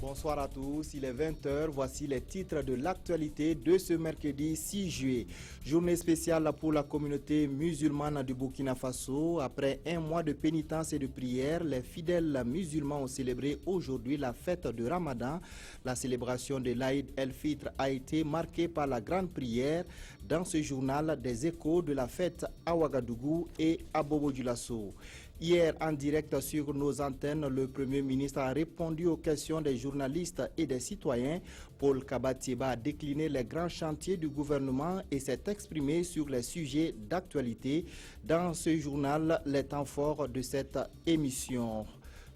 Bonsoir à tous, il est 20h, voici les titres de l'actualité de ce mercredi 6 juillet. Journée spéciale pour la communauté musulmane du Burkina Faso. Après un mois de pénitence et de prière, les fidèles musulmans ont célébré aujourd'hui la fête de Ramadan. La célébration de l'Aïd el-Fitr a été marquée par la grande prière. Dans ce journal, des échos de la fête à Ouagadougou et à Bobo-Dioulasso. Hier, en direct sur nos antennes, le Premier ministre a répondu aux questions des journalistes et des citoyens. Paul Kabatieba a décliné les grands chantiers du gouvernement et s'est exprimé sur les sujets d'actualité. Dans ce journal, les temps forts de cette émission.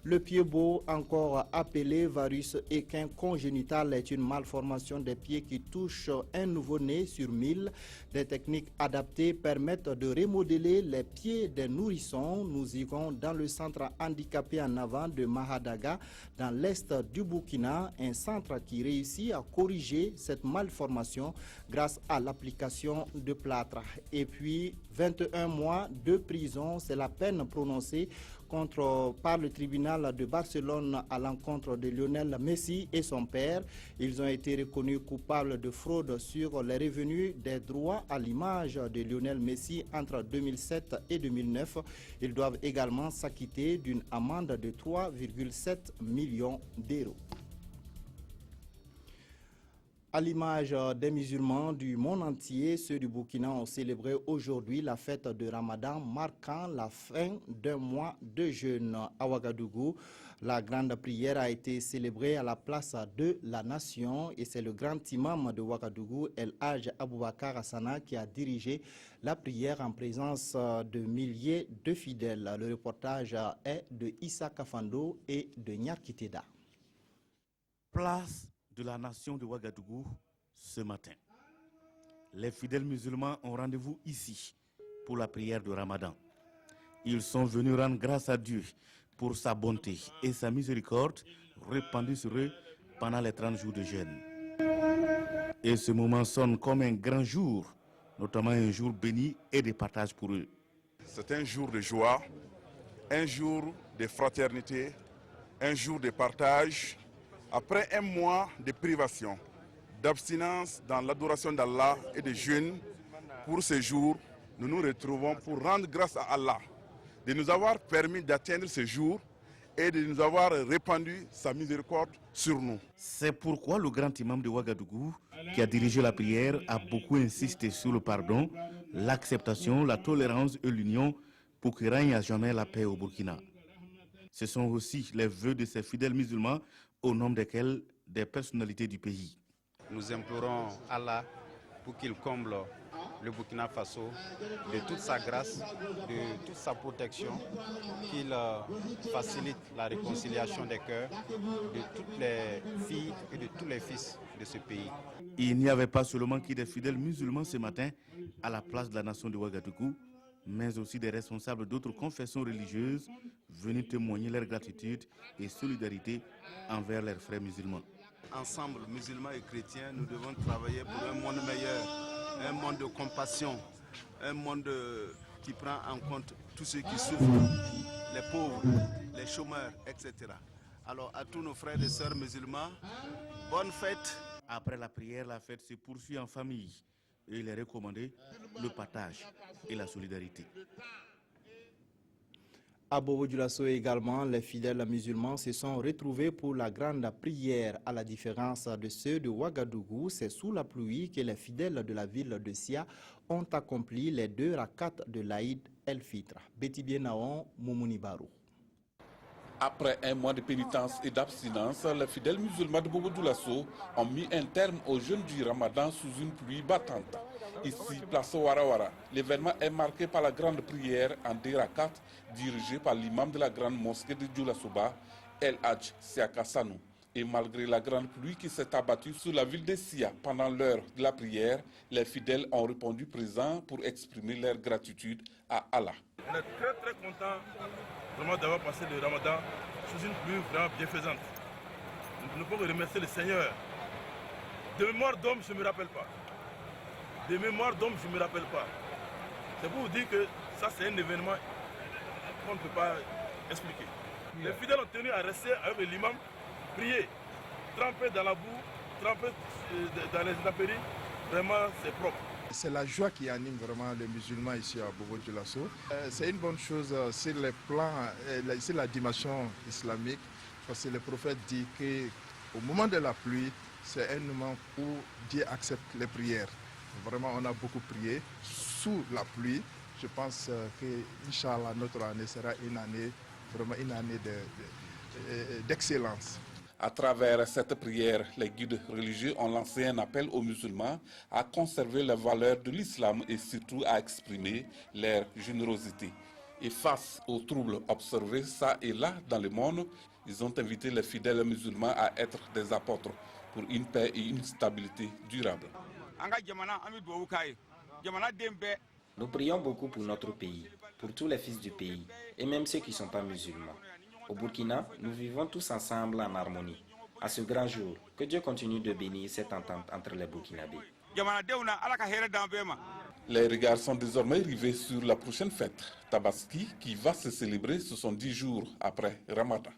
Le pied-beau, encore appelé varus équin congénital, est une malformation des pieds qui touche un nouveau-né sur 1000. Des techniques adaptées permettent de remodeler les pieds des nourrissons. Nous irons dans le centre handicapé en avant de Mahadaga, dans l'est du Burkina, un centre qui réussit à corriger cette malformation grâce à l'application de plâtre. Et puis, 21 mois de prison, c'est la peine prononcée par le tribunal de Barcelone à l'encontre de Lionel Messi et son père. Ils ont été reconnus coupables de fraude sur les revenus des droits à l'image de Lionel Messi entre 2007 et 2009. Ils doivent également s'acquitter d'une amende de 3,7 millions d'euros. À l'image des musulmans du monde entier, ceux du Burkina ont célébré aujourd'hui la fête de Ramadan, marquant la fin d'un mois de jeûne. À Ouagadougou, la grande prière a été célébrée à la place de la Nation et c'est le grand imam de Ouagadougou, El Hadj Aboubakar Hassana, qui a dirigé la prière en présence de milliers de fidèles. Le reportage est de Issa Kafando et de Nyarkiteda. Place de la Nation de Ouagadougou ce matin. Les fidèles musulmans ont rendez-vous ici pour la prière de Ramadan. Ils sont venus rendre grâce à Dieu pour sa bonté et sa miséricorde répandue sur eux pendant les 30 jours de jeûne. Et ce moment sonne comme un grand jour, notamment un jour béni et de partage pour eux. C'est un jour de joie, un jour de fraternité, un jour de partage. Après un mois de privation, d'abstinence dans l'adoration d'Allah et de jeûne, pour ce jour, nous nous retrouvons pour rendre grâce à Allah de nous avoir permis d'atteindre ce jour et de nous avoir répandu sa miséricorde sur nous. C'est pourquoi le grand imam de Ouagadougou, qui a dirigé la prière, a beaucoup insisté sur le pardon, l'acceptation, la tolérance et l'union pour que règne à jamais la paix au Burkina. Ce sont aussi les vœux de ces fidèles musulmans, au nom desquels des personnalités du pays. Nous implorons Allah pour qu'il comble le Burkina Faso de toute sa grâce, de toute sa protection, qu'il facilite la réconciliation des cœurs de toutes les filles et de tous les fils de ce pays. Il n'y avait pas seulement que des fidèles musulmans ce matin à la place de la Nation de Ouagadougou, mais aussi des responsables d'autres confessions religieuses venus témoigner leur gratitude et solidarité envers leurs frères musulmans. Ensemble, musulmans et chrétiens, nous devons travailler pour un monde meilleur, un monde de compassion, un monde qui prend en compte tous ceux qui souffrent, les pauvres, les chômeurs, etc. Alors à tous nos frères et sœurs musulmans, bonne fête. Après la prière, la fête se poursuit en famille. Et il est recommandé le partage et la solidarité. À Bobo-Dioulasso également, les fidèles musulmans se sont retrouvés pour la grande prière. À la différence de ceux de Ouagadougou, c'est sous la pluie que les fidèles de la ville de Sia ont accompli les 2 rakats de l'Aïd el-Fitr. Betty Bienaon, Moumouni Barou. Après un mois de pénitence et d'abstinence, les fidèles musulmans de Bobo-Dioulasso ont mis un terme au jeûne du Ramadan sous une pluie battante. Ici, place Ouarawara, l'événement est marqué par la grande prière en 2 rakats dirigée par l'imam de la grande mosquée de Dioulasso-Ba, El Hadj Siaka Sanou. Et malgré la grande pluie qui s'est abattue sur la ville de Sia pendant l'heure de la prière, les fidèles ont répondu présents pour exprimer leur gratitude à Allah. On est très contents vraiment d'avoir passé le Ramadan sous une pluie vraiment bienfaisante. Nous ne pouvons que remercier le Seigneur. De mémoire d'homme, je ne me rappelle pas. De mémoire d'homme, je ne me rappelle pas. C'est pour vous dire que ça, c'est un événement qu'on ne peut pas expliquer. Les fidèles ont tenu à rester avec l'imam, prier. trempé dans la boue, trempé dans les intempéries, vraiment c'est propre. C'est la joie qui anime vraiment les musulmans ici à Bobo-Dioulasso. C'est une bonne chose sur les plans, sur la dimension islamique, parce que le prophète dit qu'au moment de la pluie, c'est un moment où Dieu accepte les prières. Vraiment, on a beaucoup prié sous la pluie. Je pense que, Inch'Allah, notre année sera une année, vraiment une année d'excellence. À travers cette prière, les guides religieux ont lancé un appel aux musulmans à conserver les valeurs de l'islam et surtout à exprimer leur générosité. Et face aux troubles observés ça et là dans le monde, ils ont invité les fidèles musulmans à être des apôtres pour une paix et une stabilité durable. Nous prions beaucoup pour notre pays, pour tous les fils du pays, et même ceux qui ne sont pas musulmans. Au Burkina, nous vivons tous ensemble en harmonie. À ce grand jour, que Dieu continue de bénir cette entente entre les Burkinabés. Les regards sont désormais rivés sur la prochaine fête, Tabaski, qui va se célébrer 70 jours après Ramadan.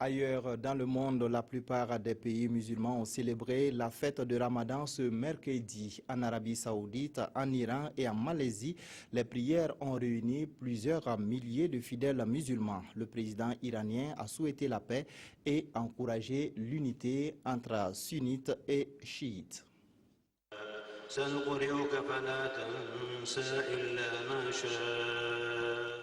Ailleurs dans le monde, la plupart des pays musulmans ont célébré la fête de Ramadan ce mercredi. En Arabie Saoudite, en Iran et en Malaisie, les prières ont réuni plusieurs milliers de fidèles musulmans. Le président iranien a souhaité la paix et encouragé l'unité entre sunnites et chiites.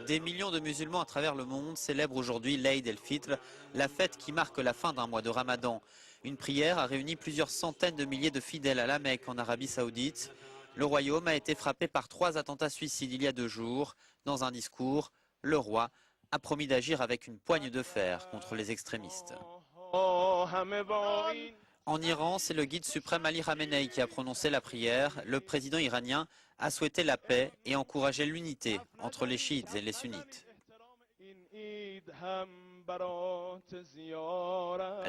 Des millions de musulmans à travers le monde célèbrent aujourd'hui l'Aïd el-Fitr, la fête qui marque la fin d'un mois de Ramadan. Une prière a réuni plusieurs centaines de milliers de fidèles à la Mecque en Arabie Saoudite. Le royaume a été frappé par 3 attentats suicides il y a 2 jours. Dans un discours, le roi a promis d'agir avec une poigne de fer contre les extrémistes. En Iran, c'est le guide suprême Ali Khamenei qui a prononcé la prière. Le président iranien a souhaité la paix et encouragé l'unité entre les chiites et les sunnites.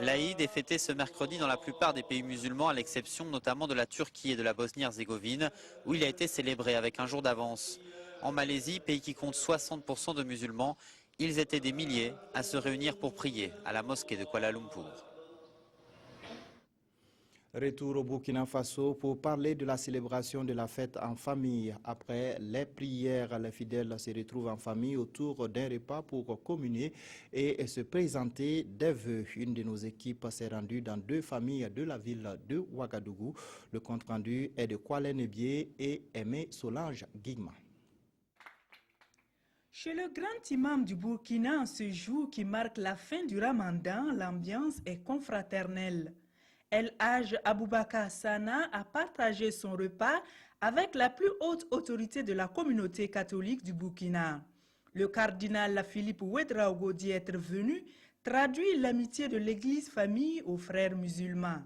L'Aïd est fêté ce mercredi dans la plupart des pays musulmans, à l'exception notamment de la Turquie et de la Bosnie-Herzégovine, où il a été célébré avec un jour d'avance. En Malaisie, pays qui compte 60% de musulmans, ils étaient des milliers à se réunir pour prier à la mosquée de Kuala Lumpur. Retour au Burkina Faso pour parler de la célébration de la fête en famille. Après les prières, les fidèles se retrouvent en famille autour d'un repas pour communier et se présenter des vœux. Une de nos équipes s'est rendue dans 2 familles de la ville de Ouagadougou. Le compte-rendu est de Kwale Nebié et Aimé Solange Guigma. Chez le grand imam du Burkina, en ce jour qui marque la fin du Ramadan, l'ambiance est confraternelle. El Hadj Aboubakar Sana a partagé son repas avec la plus haute autorité de la communauté catholique du Burkina. Le cardinal Philippe Ouedraogo dit être venu traduire l'amitié de l'église famille aux frères musulmans.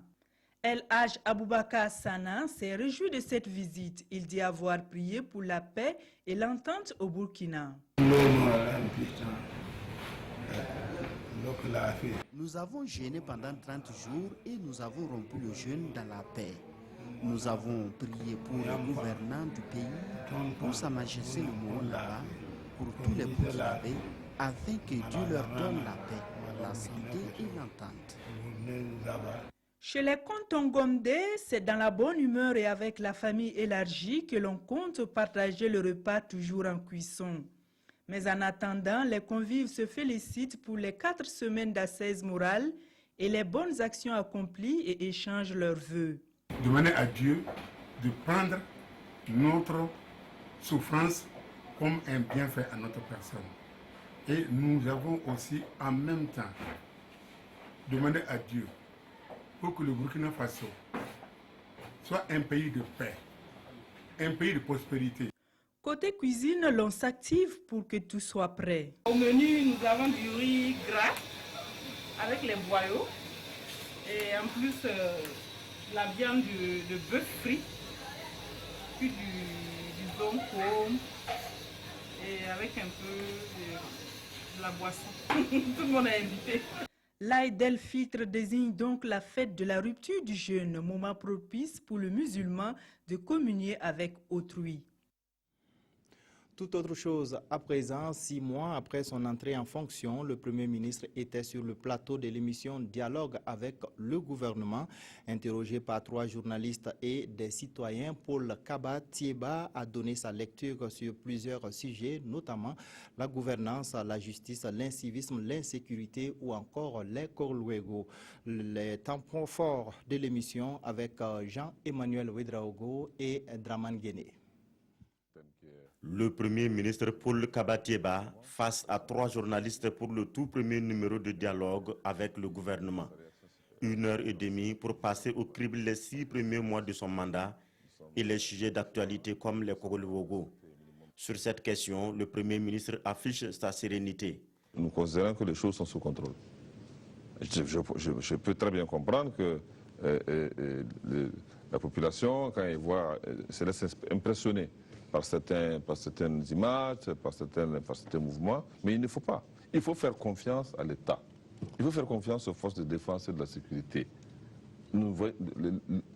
El Hadj Aboubakar Sana s'est réjoui de cette visite. Il dit avoir prié pour la paix et l'entente au Burkina. Nous avons jeûné pendant 30 jours et nous avons rompu le jeûne dans la paix. Nous avons prié pour les gouvernants du pays, pour Sa Majesté le Moulaba, pour tous les Burkinabés, afin que Dieu leur donne la paix, la santé et l'entente. Chez les Kontongomdé, c'est dans la bonne humeur et avec la famille élargie que l'on compte partager le repas toujours en cuisson. Mais en attendant, les convives se félicitent pour les 4 semaines d'ascèse morale et les bonnes actions accomplies et échangent leurs vœux. Demander à Dieu de prendre notre souffrance comme un bienfait à notre personne. Et nous avons aussi en même temps demandé à Dieu pour que le Burkina Faso soit un pays de paix, un pays de prospérité. Côté cuisine, l'on s'active pour que tout soit prêt. Au menu, nous avons du riz gras avec les boyaux et en plus la viande de bœuf frit, puis du zonko et avec un peu de la boisson. Tout le monde est invité. L'Aïd el-Fitr désigne donc la fête de la rupture du jeûne, moment propice pour le musulman de communier avec autrui. Tout autre chose, à présent, 6 mois après son entrée en fonction, le Premier ministre était sur le plateau de l'émission Dialogue avec le gouvernement. Interrogé par 3 journalistes et des citoyens, Paul Kaba Thieba a donné sa lecture sur plusieurs sujets, notamment la gouvernance, la justice, l'incivisme, l'insécurité ou encore les Korluego. Les tampons forts de l'émission avec Jean-Emmanuel Ouedraogo et Draman Guéné. Le Premier ministre Paul Kaba Thieba face à 3 journalistes pour le tout premier numéro de dialogue avec le gouvernement. 1h30 pour passer au crible les 6 premiers mois de son mandat et les sujets d'actualité comme les Korluego. Sur cette question, le Premier ministre affiche sa sérénité. Nous considérons que les choses sont sous contrôle. Je peux très bien comprendre que la population, quand elle voit, se laisse impressionner par certaines images, par certains mouvements, mais il ne faut pas. Il faut faire confiance à l'État. Il faut faire confiance aux forces de défense et de la sécurité.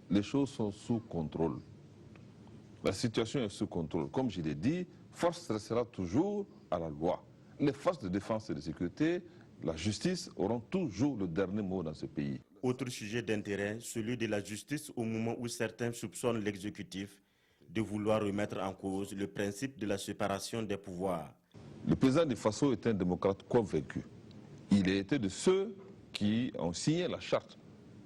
Les choses sont sous contrôle. La situation est sous contrôle. Comme je l'ai dit, force restera toujours à la loi. Les forces de défense et de sécurité, la justice auront toujours le dernier mot dans ce pays. Autre sujet d'intérêt, celui de la justice au moment où certains soupçonnent l'exécutif de vouloir remettre en cause le principe de la séparation des pouvoirs. Le président de Faso est un démocrate convaincu. Il a été de ceux qui ont signé la charte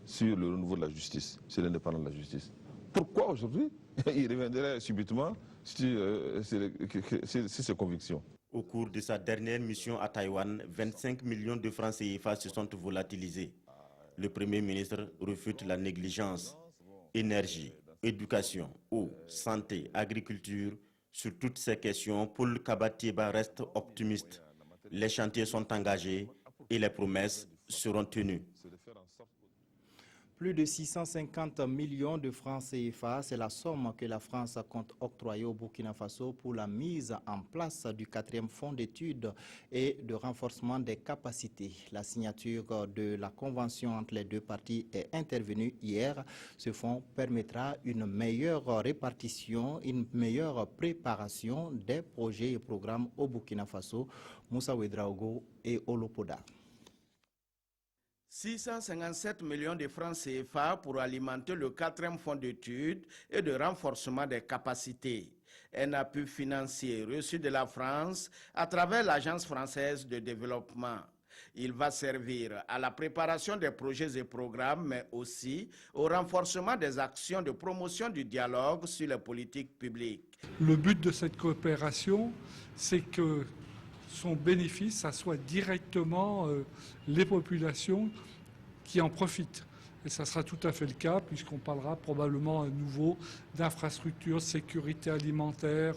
sur le renouveau de la justice, sur l'indépendance de la justice. Pourquoi aujourd'hui il reviendrait subitement sur ses convictions? Au cours de sa dernière mission à Taïwan, 25 millions de francs CFA se sont volatilisés. Le Premier ministre refute la négligence, énergie, éducation, eau, santé, agriculture. Sur toutes ces questions, Paul Kaba Thieba reste optimiste. Les chantiers sont engagés et les promesses seront tenues. Plus de 650 millions de francs CFA, c'est la somme que la France compte octroyer au Burkina Faso pour la mise en place du 4e fonds d'études et de renforcement des capacités. La signature de la convention entre les 2 parties est intervenue hier. Ce fonds permettra une meilleure répartition, une meilleure préparation des projets et programmes au Burkina Faso. Moussa Ouedraogo et Olopoda. 657 millions de francs CFA pour alimenter le 4e fonds d'études et de renforcement des capacités. Un appui financier reçu de la France à travers l'Agence française de développement. Il va servir à la préparation des projets et programmes, mais aussi au renforcement des actions de promotion du dialogue sur les politiques publiques. Le but de cette coopération, c'est que son bénéfice, ça soit directement les populations qui en profitent. Et ça sera tout à fait le cas, puisqu'on parlera probablement à nouveau d'infrastructures, sécurité alimentaire,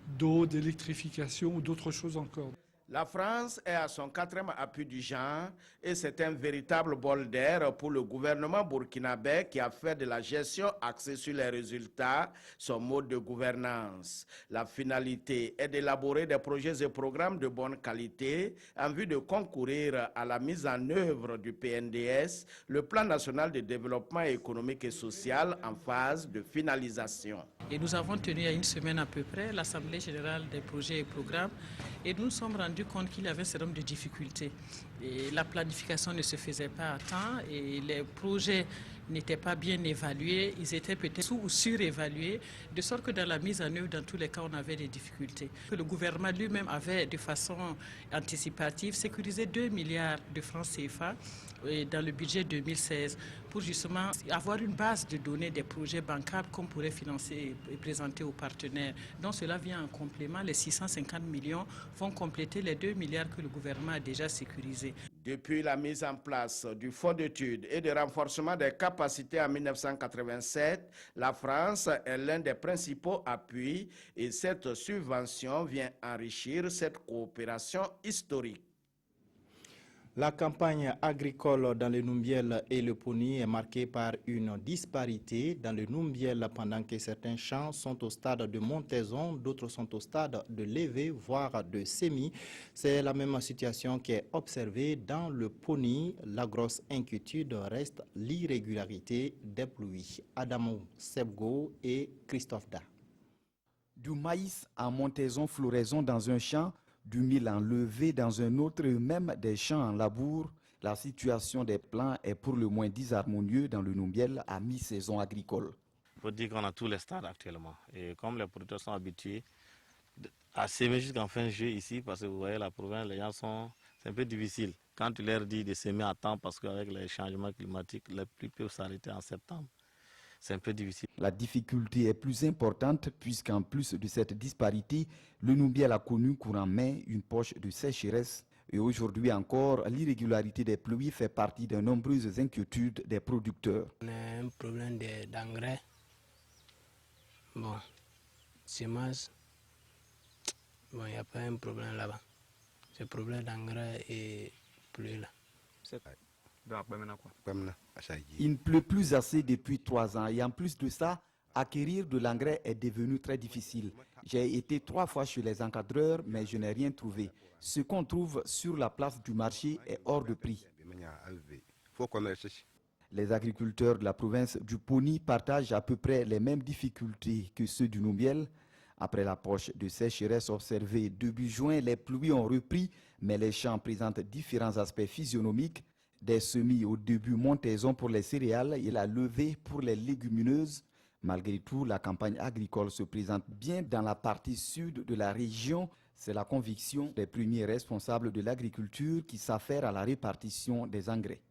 d'eau, d'électrification ou d'autres choses encore. La France est à son 4e appui du genre et c'est un véritable bol d'air pour le gouvernement burkinabé qui a fait de la gestion axée sur les résultats son mode de gouvernance. La finalité est d'élaborer des projets et programmes de bonne qualité en vue de concourir à la mise en œuvre du PNDS, le Plan national de développement économique et social en phase de finalisation. Et nous avons tenu il y a une semaine à peu près l'Assemblée générale des projets et programmes et nous nous sommes rendus compte qu'il y avait un certain nombre de difficultés. Et la planification ne se faisait pas à temps et les projets n'étaient pas bien évalués, ils étaient peut-être sous- ou surévalués, de sorte que dans la mise en œuvre, dans tous les cas, on avait des difficultés. Le gouvernement lui-même avait, de façon anticipative, sécurisé 2 milliards de francs CFA dans le budget 2016 pour justement avoir une base de données des projets bancables qu'on pourrait financer et présenter aux partenaires. Donc cela vient en complément. Les 650 millions vont compléter les 2 milliards que le gouvernement a déjà sécurisés. Depuis la mise en place du fonds d'études et de renforcement des capacités en 1987, la France est l'un des principaux appuis et cette subvention vient enrichir cette coopération historique. La campagne agricole dans le Numbiel et le Poni est marquée par une disparité. Dans le Numbiel, pendant que certains champs sont au stade de montaison, d'autres sont au stade de levée, voire de semis. C'est la même situation qui est observée dans le Poni. La grosse inquiétude reste l'irrégularité des pluies. Adamou Sebgo et Christophe Da. Du maïs en montaison, floraison dans un champ, du mil en levée dans un autre, même des champs en labour, la situation des plants est pour le moins disharmonieuse dans le Numbiel à mi-saison agricole. Il faut dire qu'on a tous les stades actuellement. Et comme les producteurs sont habitués à s'aimer jusqu'en fin juillet ici, parce que vous voyez la province, les gens c'est un peu difficile. Quand tu leur dis de s'aimer à temps, parce qu'avec les changements climatiques, les pluies peuvent s'arrêter en septembre. C'est un peu difficile. La difficulté est plus importante puisqu'en plus de cette disparité, le Numbiel a connu courant mai une poche de sécheresse. Et aujourd'hui encore, l'irrégularité des pluies fait partie des nombreuses inquiétudes des producteurs. On a un problème d'engrais. Bon, semences, bon, il n'y a pas un problème là-bas. C'est le problème d'engrais et pluie là. Il ne pleut plus assez depuis 3 ans et en plus de ça, acquérir de l'engrais est devenu très difficile. J'ai été 3 fois chez les encadreurs mais je n'ai rien trouvé. Ce qu'on trouve sur la place du marché est hors de prix. Les agriculteurs de la province du Poni partagent à peu près les mêmes difficultés que ceux du Numbiel. Après la poche de sécheresse observée début juin, les pluies ont repris, mais les champs présentent différents aspects physionomiques. Des semis au début montaison pour les céréales et la levée pour les légumineuses. Malgré tout, la campagne agricole se présente bien dans la partie sud de la région. C'est la conviction des premiers responsables de l'agriculture qui s'affairent à la répartition des engrais.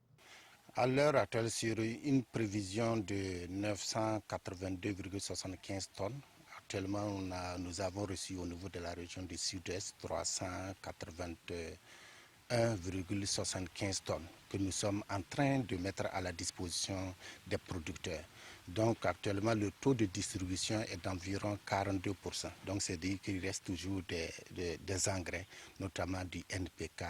À l'heure actuelle, sur une prévision de 982,75 tonnes, actuellement nous avons reçu au niveau de la région du sud-est 381,75 tonnes que nous sommes en train de mettre à la disposition des producteurs. Donc actuellement le taux de distribution est d'environ 42%. Donc c'est-à-dire qu'il reste toujours des engrais, notamment du NPK,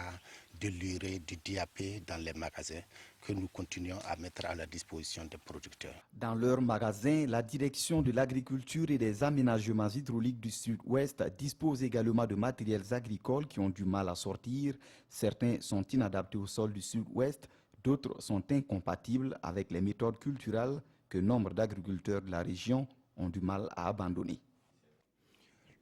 de l'urée, du DAP dans les magasins que nous continuons à mettre à la disposition des producteurs. Dans leurs magasins, la direction de l'agriculture et des aménagements hydrauliques du sud-ouest dispose également de matériels agricoles qui ont du mal à sortir. Certains sont inadaptés au sol du sud-ouest, d'autres sont incompatibles avec les méthodes culturelles que nombre d'agriculteurs de la région ont du mal à abandonner.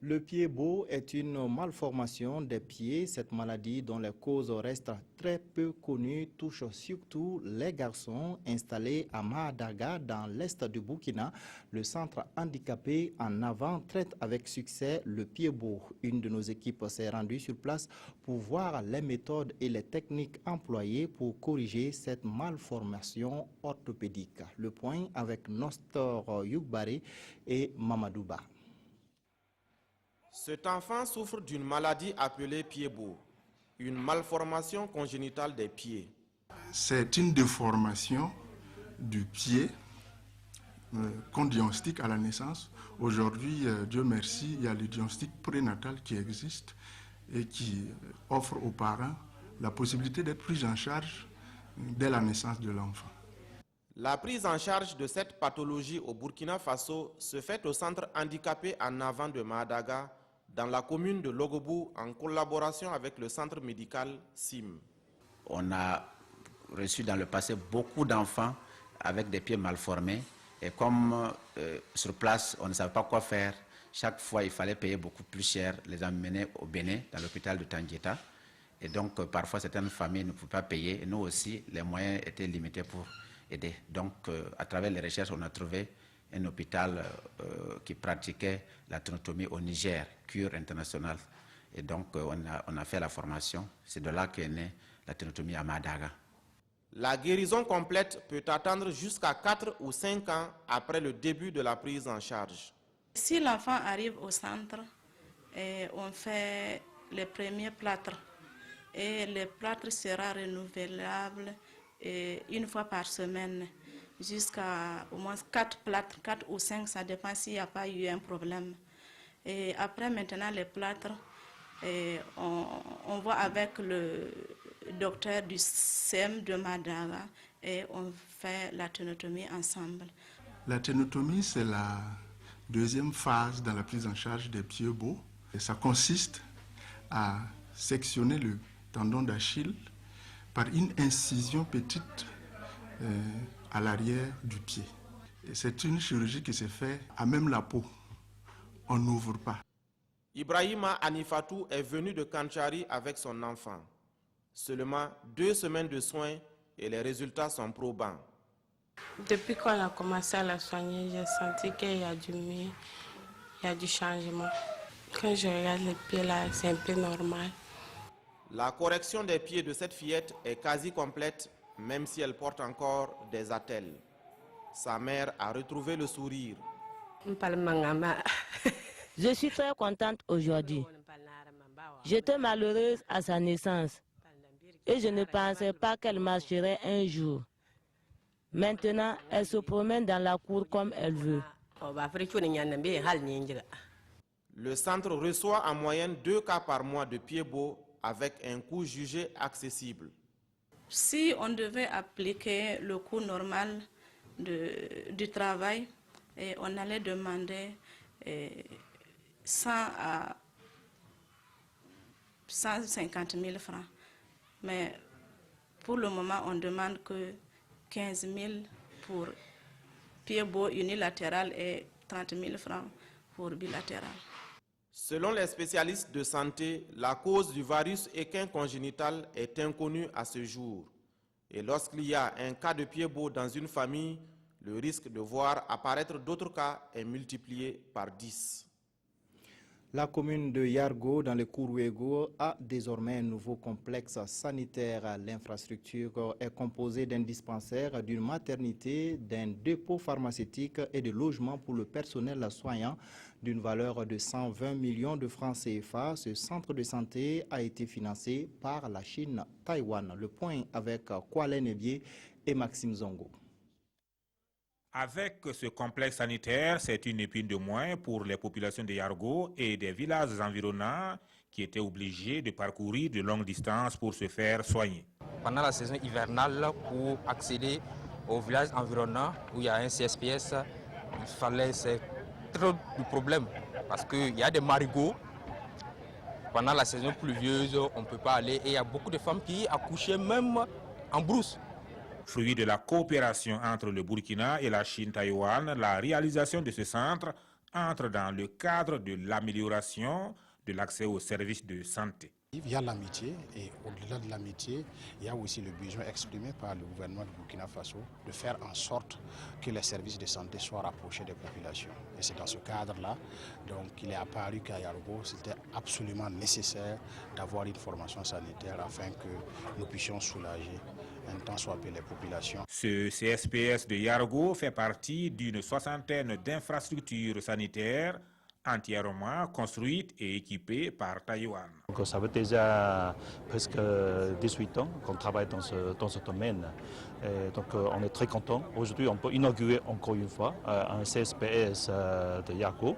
Le pied beau est une malformation des pieds. Cette maladie, dont les causes restent très peu connues, touche surtout les garçons installés à Mahadaga dans l'est du Burkina. Le centre handicapé en avant traite avec succès le pied beau. Une de nos équipes s'est rendue sur place pour voir les méthodes et les techniques employées pour corriger cette malformation orthopédique. Le point avec Nostor Yugbare et Mamadouba. Cet enfant souffre d'une maladie appelée pied beau, une malformation congénitale des pieds. C'est une déformation du pied qu'on diagnostique à la naissance. Aujourd'hui, Dieu merci, il y a le diagnostic prénatal qui existe et qui offre aux parents la possibilité d'être pris en charge dès la naissance de l'enfant. La prise en charge de cette pathologie au Burkina Faso se fait au centre handicapé en avant de Mahadaga, dans la commune de Logobou, en collaboration avec le centre médical SIM. On a reçu dans le passé beaucoup d'enfants avec des pieds malformés. Et comme sur place, on ne savait pas quoi faire, chaque fois il fallait payer beaucoup plus cher, les emmener au Bénin, dans l'hôpital de Tangueta. Et donc parfois certaines familles ne pouvaient pas payer. Et nous aussi, les moyens étaient limités pour aider. Donc à travers les recherches, on a trouvé un hôpital qui pratiquait la ténotomie au Niger, Cure International. Et donc, on a fait la formation. C'est de là qu'est née la ténotomie à Mahadaga. La guérison complète peut attendre jusqu'à 4 ou 5 ans après le début de la prise en charge. Si l'enfant arrive au centre, on fait les premiers plâtres. Et le plâtre sera renouvelable une fois par semaine, jusqu'à au moins 4 plâtres, 4 ou 5, ça dépend s'il n'y a pas eu un problème. Et après maintenant les plâtres, on va avec le docteur du CEM de Mahadaga et on fait la ténotomie ensemble. La ténotomie, c'est la deuxième phase dans la prise en charge des pieds beaux. Et ça consiste à sectionner le tendon d'Achille par une incision petite à l'arrière du pied. C'est une chirurgie qui se fait à même la peau on n'ouvre pas. Ibrahima Anifatou est venu de Kanchari avec son enfant. Seulement 2 semaines de soins et les résultats sont probants. Depuis qu'on a commencé à la soigner, j'ai senti qu'il y a du mieux, il y a du changement. Quand je regarde les pieds là, c'est un peu normal. La correction des pieds de cette fillette est quasi complète, même si elle porte encore des attelles. Sa mère a retrouvé le sourire. Je suis très contente aujourd'hui. J'étais malheureuse à sa naissance et je ne pensais pas qu'elle marcherait un jour. Maintenant, elle se promène dans la cour comme elle veut. Le centre reçoit en moyenne 2 cas par mois de pieds-bots avec un coût jugé accessible. Si on devait appliquer le coût normal du travail, on allait demander 100 à 150 000 francs. Mais pour le moment, on demande que 15 000 pour pied-bot unilatéral et 30 000 francs pour bilatéral. Selon les spécialistes de santé, la cause du varus équin congénital est inconnue à ce jour. Et lorsqu'il y a un cas de pied-bot dans une famille, le risque de voir apparaître d'autres cas est multiplié par 10. La commune de Yargo, dans le Kourouégo, a désormais un nouveau complexe sanitaire. L'infrastructure est composée d'un dispensaire, d'une maternité, d'un dépôt pharmaceutique et de logements pour le personnel soignant d'une valeur de 120 millions de francs CFA. Ce centre de santé a été financé par la Chine-Taïwan. Le point avec Kwale Nebié et Maxime Zongo. Avec ce complexe sanitaire, c'est une épine de moins pour les populations de Yargo et des villages environnants qui étaient obligés de parcourir de longues distances pour se faire soigner. Pendant la saison hivernale, pour accéder aux villages environnants où il y a un CSPS, c'est trop de problèmes parce qu'il y a des marigots. Pendant la saison pluvieuse, on ne peut pas aller et il y a beaucoup de femmes qui accouchent même en brousse. Fruit de la coopération entre le Burkina et la Chine-Taïwan, la réalisation de ce centre entre dans le cadre de l'amélioration de l'accès aux services de santé. Il y a l'amitié et au-delà de l'amitié, il y a aussi le besoin exprimé par le gouvernement du Burkina Faso de faire en sorte que les services de santé soient rapprochés des populations. Et c'est dans ce cadre-là qu'il est apparu qu'à Yargo, c'était absolument nécessaire d'avoir une formation sanitaire afin que nous puissions soulager un temps soit peu les populations. Ce CSPS de Yargo fait partie d'une 60aine d'infrastructures sanitaires entièrement construites et équipées par Taïwan. Donc, ça fait déjà presque 18 ans qu'on travaille dans ce domaine. Et donc on est très content. Aujourd'hui, on peut inaugurer encore une fois un CSPS de Yargo.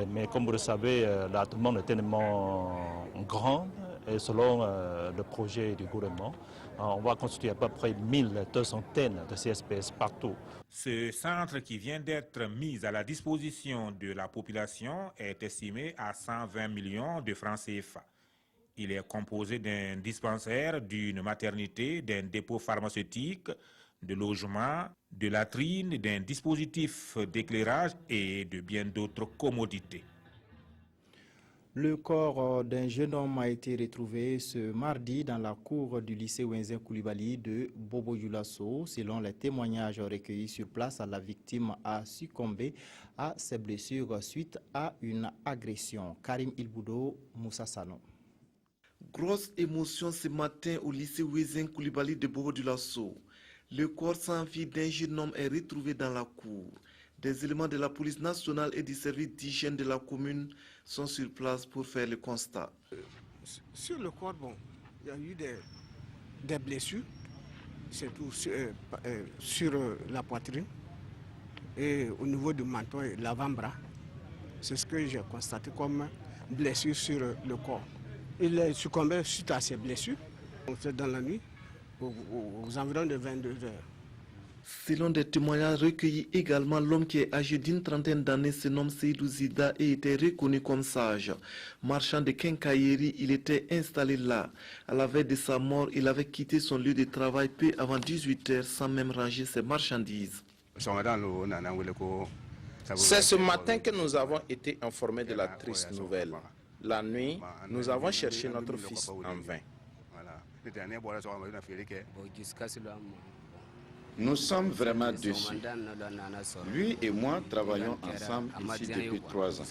Mais comme vous le savez, la demande est tellement grande et selon le projet du gouvernement, on va construire à peu près 1200 de CSPS partout. Ce centre qui vient d'être mis à la disposition de la population est estimé à 120 millions de francs CFA. Il est composé d'un dispensaire, d'une maternité, d'un dépôt pharmaceutique, de logements, de latrines, d'un dispositif d'éclairage et de bien d'autres commodités. Le corps d'un jeune homme a été retrouvé ce mardi dans la cour du lycée Wenzin Koulibaly de Bobo-Dioulasso. Selon les témoignages recueillis sur place, la victime a succombé à ses blessures suite à une agression. Karim Ilboudo, Moussa Sano. Grosse émotion ce matin au lycée Wenzin Koulibaly de Bobo-Dioulasso. Le corps sans vie d'un jeune homme est retrouvé dans la cour. Des éléments de la police nationale et du service d'hygiène de la commune sont sur place pour faire le constat. Sur le corps, il y a eu des blessures, surtout sur la poitrine et au niveau du menton et l'avant-bras. C'est ce que j'ai constaté comme blessure sur le corps. Il est succombé suite à ces blessures. C'est dans la nuit, aux environs de 22 heures. Selon des témoignages recueillis également, l'homme qui est âgé d'une trentaine d'années se nomme Seydou Zida et était reconnu comme sage. Marchand de quincaillerie, il était installé là. À la veille de sa mort, il avait quitté son lieu de travail peu avant 18 heures sans même ranger ses marchandises. C'est ce matin que nous avons été informés de la triste nouvelle. La nuit, nous avons cherché notre fils en vain. Nous sommes vraiment déçus. Lui et moi travaillons ensemble ici depuis 3 ans.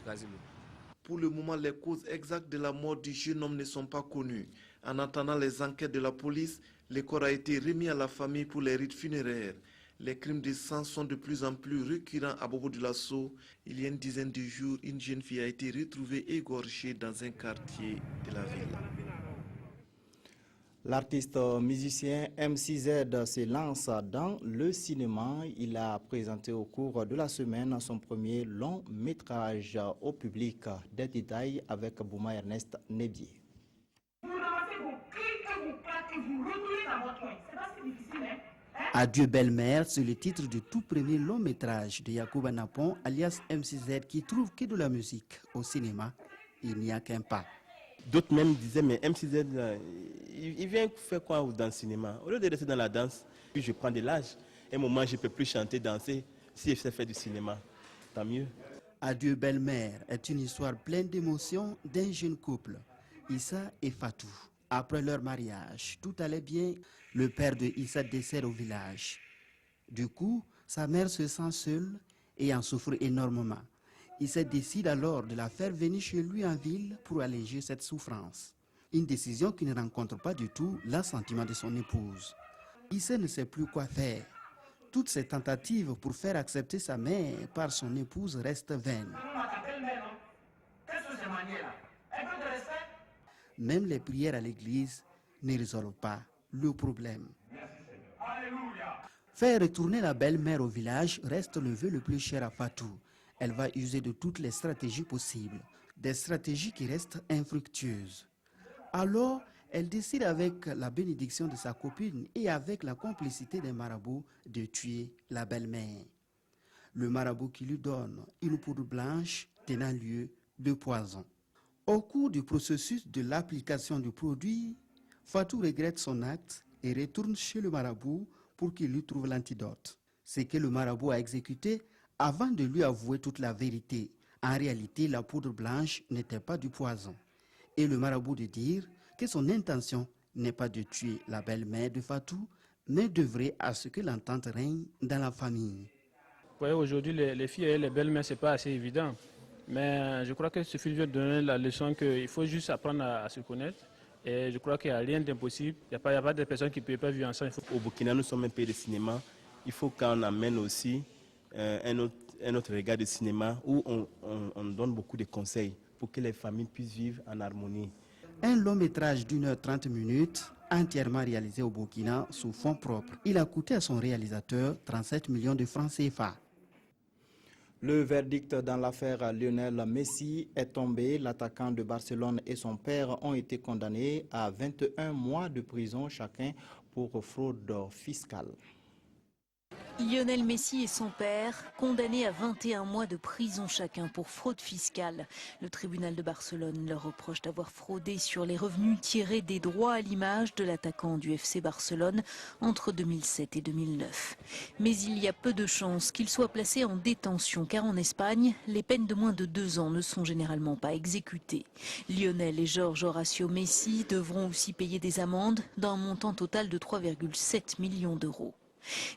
Pour le moment, les causes exactes de la mort du jeune homme ne sont pas connues. En attendant les enquêtes de la police, le corps a été remis à la famille pour les rites funéraires. Les crimes de sang sont de plus en plus récurrents à Bobo-Dioulasso. Il y a une dizaine de jours, une jeune fille a été retrouvée égorgée dans un quartier de la ville. L'artiste musicien MC-Z se lance dans le cinéma. Il a présenté au cours de la semaine son premier long métrage au public. Des détails avec Bouma Ernest Nebier. Adieu belle-mère, c'est le titre du tout premier long métrage de Yacouba Napon, alias MC-Z, qui trouve que de la musique au cinéma, il n'y a qu'un pas. D'autres même disaient, mais MC-Z, il vient faire quoi dans le cinéma? Au lieu de rester dans la danse, puis je prends de l'âge. À un moment, je ne peux plus chanter, danser. Si je sais faire du cinéma, tant mieux. Adieu belle-mère est une histoire pleine d'émotions d'un jeune couple, Issa et Fatou. Après leur mariage, tout allait bien. Le père de Issa décède au village. Du coup, sa mère se sent seule et en souffre énormément. Issa décide alors de la faire venir chez lui en ville pour alléger cette souffrance. Une décision qui ne rencontre pas du tout l'assentiment de son épouse. Issa ne sait plus quoi faire. Toutes ses tentatives pour faire accepter sa mère par son épouse restent vaines. Même les prières à l'église ne résolvent pas le problème. Faire retourner la belle-mère au village reste le vœu le plus cher à Fatou. Elle va user de toutes les stratégies possibles, des stratégies qui restent infructueuses. Alors, elle décide avec la bénédiction de sa copine et avec la complicité des marabouts de tuer la belle-mère. Le marabout qui lui donne une poudre blanche tenant lieu de poison. Au cours du processus de l'application du produit, Fatou regrette son acte et retourne chez le marabout pour qu'il lui trouve l'antidote. C'est que le marabout a exécuté avant de lui avouer toute la vérité. En réalité, la poudre blanche n'était pas du poison. Et le marabout de dire que son intention n'est pas de tuer la belle-mère de Fatou, mais d'œuvrer à ce que l'entente règne dans la famille. Oui, aujourd'hui, les filles et les belles-mères, ce n'est pas assez évident. Mais je crois que ce film vient de donner la leçon qu'il faut juste apprendre à se connaître. Et je crois qu'il n'y a rien d'impossible. Il n'y a pas de personnes qui ne peuvent pas vivre ensemble. Au Burkina, nous sommes un pays de cinéma. Il faut qu'on amène aussi un autre regard de cinéma où on donne beaucoup de conseils pour que les familles puissent vivre en harmonie. Un long métrage d'1h30, entièrement réalisé au Burkina sous fonds propres. Il a coûté à son réalisateur 37 millions de francs CFA. Le verdict dans l'affaire Lionel Messi est tombé. L'attaquant de Barcelone et son père ont été condamnés à 21 mois de prison chacun pour fraude fiscale. Lionel Messi et son père, condamnés à 21 mois de prison chacun pour fraude fiscale. Le tribunal de Barcelone leur reproche d'avoir fraudé sur les revenus tirés des droits à l'image de l'attaquant du FC Barcelone entre 2007 et 2009. Mais il y a peu de chances qu'il soit placé en détention car en Espagne, les peines de moins de 2 ans ne sont généralement pas exécutées. Lionel et Jorge Horacio Messi devront aussi payer des amendes d'un montant total de 3,7 millions d'euros.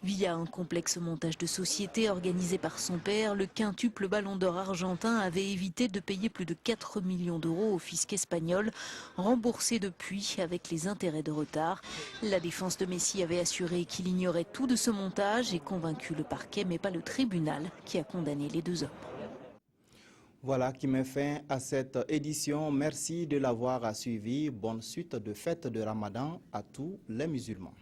Via un complexe montage de société organisé par son père, le quintuple ballon d'or argentin avait évité de payer plus de 4 millions d'euros au fisc espagnol, remboursés depuis avec les intérêts de retard. La défense de Messi avait assuré qu'il ignorait tout de ce montage et convaincu le parquet, mais pas le tribunal qui a condamné les 2 hommes. Voilà qui met fin à cette édition. Merci de l'avoir suivi. Bonne suite de fête de Ramadan à tous les musulmans.